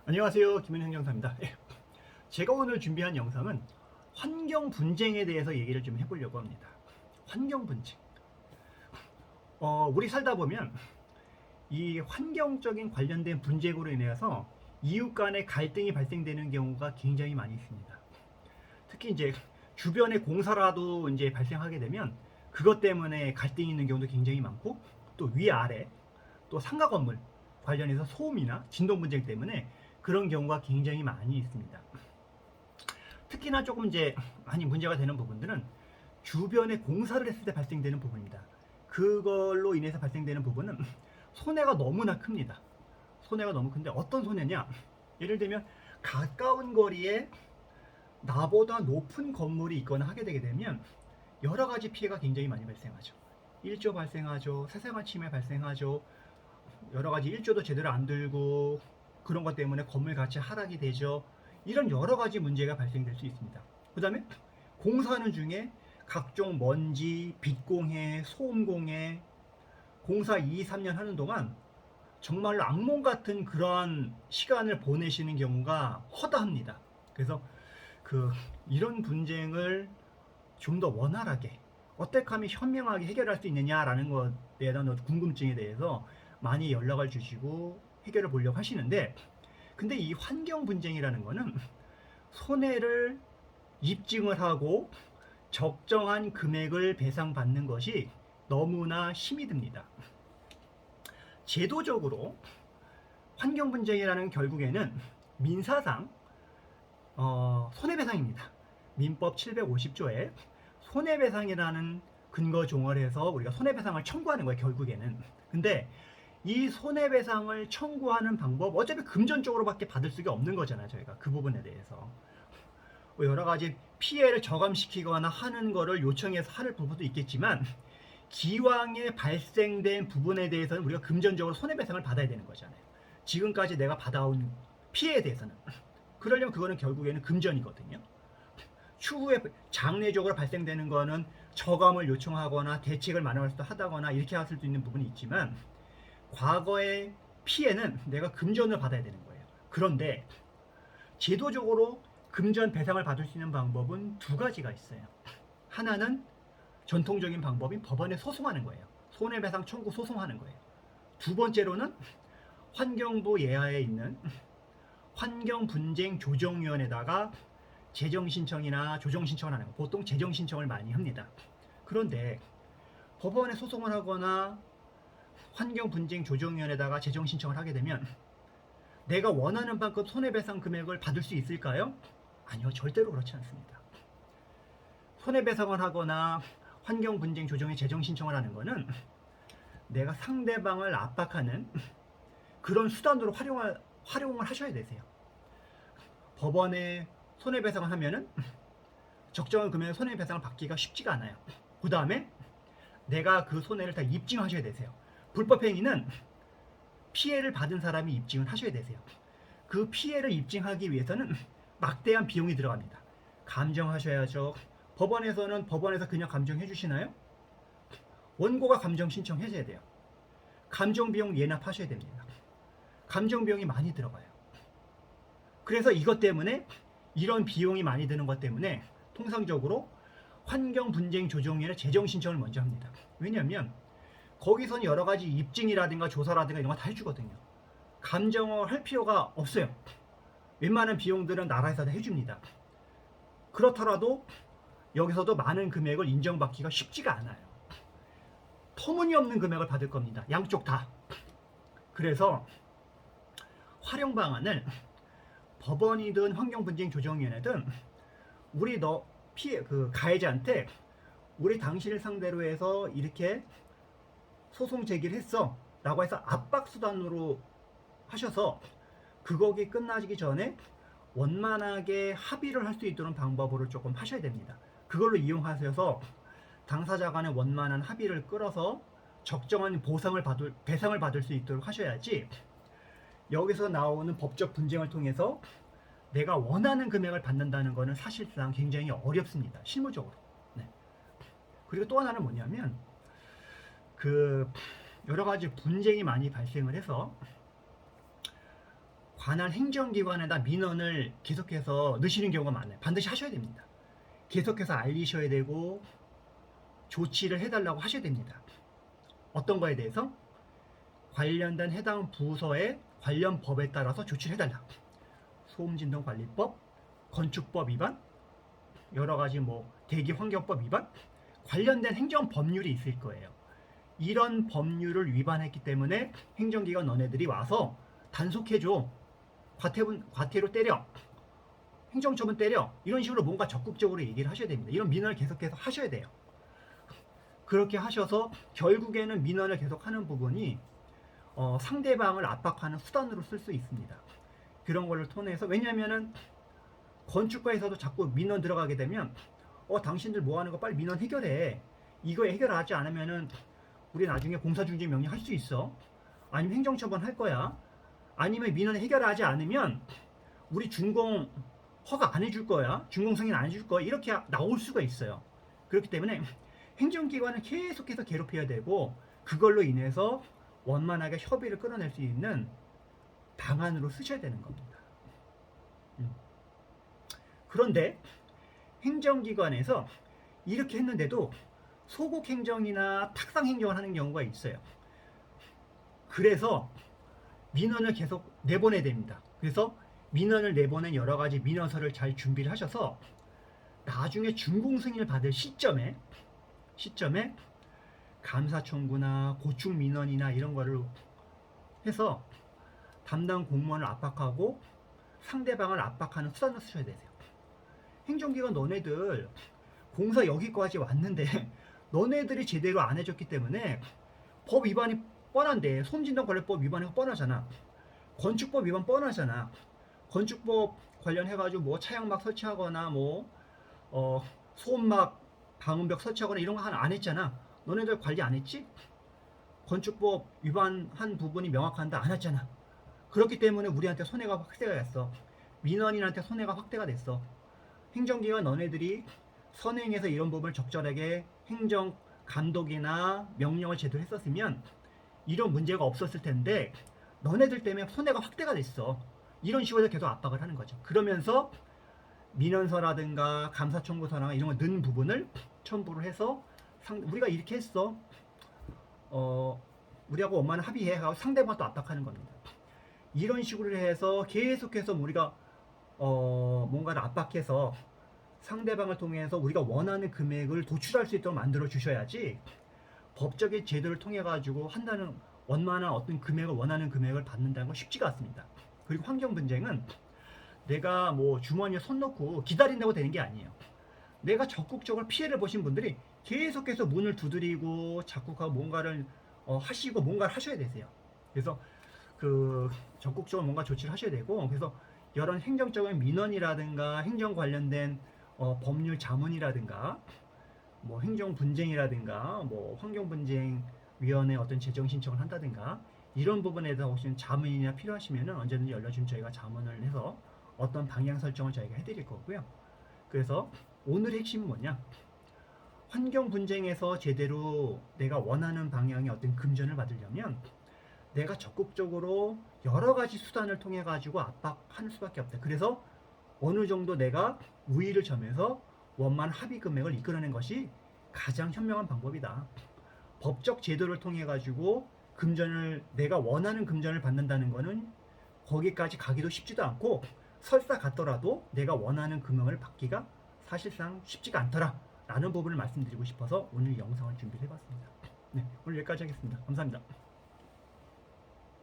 안녕하세요. 김은행 형사입니다. 제가 오늘 준비한 영상은 환경 분쟁에 대해서 얘기를 좀 해보려고 합니다. 환경 분쟁. 우리 살다 보면 이 환경적인 관련된 분쟁으로 인해서 이웃 간의 갈등이 발생되는 경우가 굉장히 많이 있습니다. 특히 이제 주변에 공사라도 이제 발생하게 되면 그것 때문에 갈등이 있는 경우도 굉장히 많고, 또 위아래, 또 상가 건물 관련해서 소음이나 진동 분쟁 때문에 그런 경우가 굉장히 많이 있습니다. 특히나 조금 이제 많이 문제가 되는 부분들은 주변에 공사를 했을 때 발생되는 부분입니다. 그걸로 인해서 발생되는 부분은 손해가 너무나 큽니다. 손해가 너무 큰데 어떤 손해냐? 예를 들면 가까운 거리에 나보다 높은 건물이 있거나 하게 되게 되면 여러 가지 피해가 굉장히 많이 발생하죠. 일조 발생하죠. 사생활 침해 발생하죠. 여러 가지 일조도 제대로 안 들고 그런 것 때문에 건물 가치 하락이 되죠. 이런 여러 가지 문제가 발생될 수 있습니다. 그 다음에 공사하는 중에 각종 먼지, 빛공해, 소음공해, 공사 2, 3년 하는 동안 정말로 악몽 같은 그런 시간을 보내시는 경우가 허다합니다. 그래서 이런 분쟁을 좀 더 원활하게 어떻게 하면 현명하게 해결할 수 있느냐라는 것에 대한 궁금증에 대해서 많이 연락을 주시고 해결을 보려고 하시는데, 근데 이 환경 분쟁이라는 거는 손해를 입증을 하고 적정한 금액을 배상받는 것이 너무나 힘이 듭니다. 제도적으로 환경 분쟁이라는 결국에는 민사상 손해배상입니다. 민법 750조에 손해배상이라는 근거 종합해서 우리가 손해배상을 청구하는 거예요, 결국에는. 근데 이 손해배상을 청구하는 방법, 어차피 금전적으로밖에 받을 수가 없는 거잖아요, 저희가 그 부분에 대해서. 여러 가지 피해를 저감시키거나 하는 거를 요청해서 하는 부분도 있겠지만, 기왕에 발생된 부분에 대해서는 우리가 금전적으로 손해배상을 받아야 되는 거잖아요. 지금까지 내가 받아온 피해에 대해서는. 그러려면 그거는 결국에는 금전이거든요. 추후에 장래적으로 발생되는 거는 저감을 요청하거나 대책을 마련할 수도 하다거나 이렇게 할 수도 있는 부분이 있지만, 과거의 피해는 내가 금전을 받아야 되는 거예요. 그런데 제도적으로 금전 배상을 받을 수 있는 방법은 두 가지가 있어요. 하나는 전통적인 방법인 법원에 소송하는 거예요. 손해배상 청구 소송하는 거예요. 두 번째로는 환경부 예하에 있는 환경분쟁조정위원회에다가 재정신청이나 조정신청을 하는 거, 보통 재정신청을 많이 합니다. 그런데 법원에 소송을 하거나 환경분쟁조정위원회에다가 재정신청을 하게 되면 내가 원하는 만큼 손해배상 금액을 받을 수 있을까요? 아니요, 절대로 그렇지 않습니다. 손해배상을 하거나 환경분쟁조정에 재정신청을 하는 거는 내가 상대방을 압박하는 그런 수단으로 활용을 하셔야 되세요. 법원에 손해배상을 하면은 적정한 금액의 손해배상을 받기가 쉽지가 않아요. 그 다음에 내가 그 손해를 다 입증하셔야 되세요. 불법행위는 피해를 받은 사람이 입증을 하셔야 되세요. 그 피해를 입증하기 위해서는 막대한 비용이 들어갑니다. 감정하셔야죠. 법원에서 그냥 감정해 주시나요? 원고가 감정 신청해줘야 돼요. 감정 비용 예납하셔야 됩니다. 감정 비용이 많이 들어가요. 그래서 이것 때문에, 이런 비용이 많이 드는 것 때문에 통상적으로 환경분쟁조정위원회 재정신청을 먼저 합니다. 왜냐하면 거기서는 여러 가지 입증이라든가 조사라든가 이런 거 다 해주거든요. 감정을 할 필요가 없어요. 웬만한 비용들은 나라에서 다 해줍니다. 그렇더라도 여기서도 많은 금액을 인정받기가 쉽지가 않아요. 터무니없는 금액을 받을 겁니다. 양쪽 다. 그래서 활용 방안을 법원이든 환경분쟁조정위원회든 우리 가해자한테 우리 당신을 상대로 해서 이렇게 소송 제기를 했어 라고 해서 압박 수단으로 하셔서 그거기 끝나기 전에 원만하게 합의를 할 수 있도록 방법으로 조금 하셔야 됩니다. 그걸로 이용하셔서 당사자 간의 원만한 합의를 끌어서 적정한 배상을 받을 수 있도록 하셔야지, 여기서 나오는 법적 분쟁을 통해서 내가 원하는 금액을 받는다는 것은 사실상 굉장히 어렵습니다. 실무적으로. 네. 그리고 또 하나는 뭐냐면 여러 가지 분쟁이 많이 발생을 해서 관할 행정기관에다 민원을 계속해서 넣으시는 경우가 많아요. 반드시 하셔야 됩니다. 계속해서 알리셔야 되고 조치를 해달라고 하셔야 됩니다. 어떤 거에 대해서? 관련된 해당 부서의 관련 법에 따라서 조치를 해달라. 소음진동관리법, 건축법 위반, 여러 가지 뭐 대기환경법 위반, 관련된 행정 법률이 있을 거예요. 이런 법률을 위반했기 때문에 행정기관 너네들이 와서 단속해줘. 과태료 때려. 행정처분 때려. 이런 식으로 뭔가 적극적으로 얘기를 하셔야 됩니다. 이런 민원을 계속해서 하셔야 돼요. 그렇게 하셔서 결국에는 민원을 계속하는 부분이 상대방을 압박하는 수단으로 쓸 수 있습니다. 그런 거를 통해서, 왜냐하면은 건축가에서도 자꾸 민원 들어가게 되면 당신들 뭐 하는 거 빨리 민원 해결해. 이거 해결하지 않으면은 우리 나중에 공사중지 명령 할 수 있어. 아니면 행정처분 할 거야. 아니면 민원 해결하지 않으면 우리 준공 허가 안 해줄 거야. 준공 승인 안 해줄 거야. 이렇게 나올 수가 있어요. 그렇기 때문에 행정기관을 계속해서 괴롭혀야 되고, 그걸로 인해서 원만하게 협의를 끌어낼 수 있는 방안으로 쓰셔야 되는 겁니다. 그런데 행정기관에서 이렇게 했는데도 소극행정이나 탁상행정을 하는 경우가 있어요. 그래서 민원을 계속 내보내야 됩니다. 그래서 민원을 내보낸 여러 가지 민원서를 잘 준비를 하셔서 나중에 준공 승인을 받을 시점에 감사 청구나 고충 민원이나 이런 거를 해서 담당 공무원을 압박하고 상대방을 압박하는 수단을 쓰셔야 되세요. 행정기관 너네들 공사 여기까지 왔는데 너네들이 제대로 안 해줬기 때문에 법 위반이 뻔한데, 소음진동관리법 위반이 뻔하잖아. 건축법 위반 뻔하잖아. 건축법 관련해가지고 뭐 차양막 설치하거나 뭐 소음막 방음벽 설치하거나 이런 거 하나 안 했잖아. 너네들 관리 안 했지? 건축법 위반한 부분이 명확한데 안 했잖아. 그렇기 때문에 우리한테 손해가 확대가 됐어. 민원인한테 손해가 확대가 됐어. 행정기관 너네들이 선행해서 이런 부분을 적절하게 행정 감독이나 명령을 제대로 했었으면 이런 문제가 없었을 텐데 너네들 때문에 손해가 확대가 됐어. 이런 식으로 계속 압박을 하는 거죠. 그러면서 민원서라든가 감사 청구서나 이런 거 넣은 부분을 첨부를 해서 우리가 이렇게 했어. 우리하고 엄마는 합의해 하고 상대방도 압박하는 겁니다. 이런 식으로 해서 계속해서 우리가 뭔가를 압박해서 상대방을 통해서 우리가 원하는 금액을 도출할 수 있도록 만들어 주셔야지, 법적인 제도를 통해 가지고 한다는 원만한 어떤 금액을 원하는 금액을 받는다는 건 쉽지가 않습니다. 그리고 환경 분쟁은 내가 뭐 주머니에 손 넣고 기다린다고 되는 게 아니에요. 내가 적극적으로 피해를 보신 분들이 계속해서 문을 두드리고 자꾸 뭔가를 하시고 뭔가를 하셔야 되세요. 그래서 적극적으로 뭔가 조치를 하셔야 되고, 그래서 여러 행정적인 민원이라든가 행정 관련된 법률 자문이라든가 뭐 행정 분쟁이라든가 뭐 환경 분쟁 위원회 어떤 재정 신청을 한다든가 이런 부분에 대해서 혹시 자문이나 필요하시면은 언제든지 연락 주면 저희가 자문을 해서 어떤 방향 설정을 저희가 해드릴 거고요. 그래서 오늘의 핵심은 뭐냐? 환경 분쟁에서 제대로 내가 원하는 방향의 어떤 금전을 받으려면 내가 적극적으로 여러 가지 수단을 통해 가지고 압박하는 수밖에 없다. 그래서 어느 정도 내가 우위를 점해서 원만 합의 금액을 이끌어낸 것이 가장 현명한 방법이다. 법적 제도를 통해 가지고 내가 원하는 금전을 받는다는 것은 거기까지 가기도 쉽지도 않고, 설사 갔더라도 내가 원하는 금액을 받기가 사실상 쉽지가 않더라 라는 부분을 말씀드리고 싶어서 오늘 영상을 준비를 해봤습니다. 네, 오늘 여기까지 하겠습니다. 감사합니다.